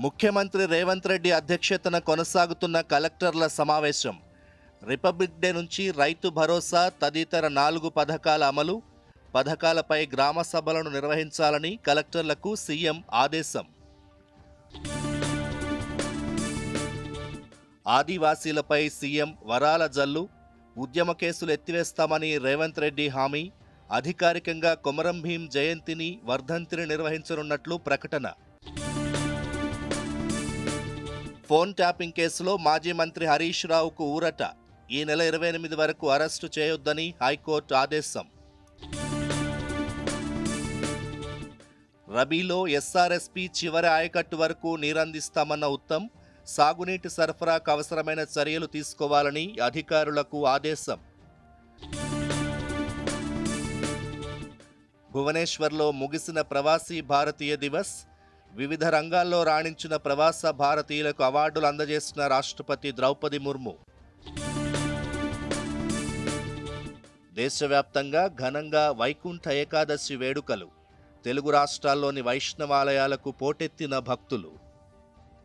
ముఖ్యమంత్రి రేవంత్ రెడ్డి అధ్యక్షతన కొనసాగుతున్న కలెక్టర్ల సమావేశం. రిపబ్లిక్ డే నుంచి రైతు భరోసా తదితర 4 పథకాల అమలు, పథకాలపై గ్రామ సభలను నిర్వహించాలని కలెక్టర్లకు సీఎం ఆదేశం. ఆదివాసీలపై సీఎం వరాల జల్లు, ఉద్యమ కేసులు ఎత్తివేస్తామని రేవంత్ రెడ్డి హామీ. అధికారికంగా కొమరం భీం జయంతిని, వర్ధంతిని నిర్వహించనున్నట్లు ప్రకటన. ఫోన్ ట్యాపింగ్ కేసులో మాజీ మంత్రి హరీష్ రావుకు ఊరట. ఈ నెల 28 వరకు అరెస్టు చేయొద్దని హైకోర్టు ఆదేశం. రబీలో ఎస్ఆర్ఎస్పీ చివరి ఆయకట్టు వరకు నీరందిస్తామన్న ఉత్తమ్, సాగునీటి సరఫరాకు అవసరమైన చర్యలు తీసుకోవాలని అధికారులకు ఆదేశం. భువనేశ్వర్లో ముగిసిన ప్రవాసీ భారతీయ దివస్. వివిధ రంగాల్లో రాణించిన ప్రవాస భారతీయులకు అవార్డులు అందజేసిన రాష్ట్రపతి ద్రౌపది ముర్ము. దేశవ్యాప్తంగా ఘనంగా వైకుంఠ ఏకాదశి వేడుకలు. తెలుగు రాష్ట్రాల్లోని వైష్ణవాలయాలకు పోటెత్తిన భక్తులు.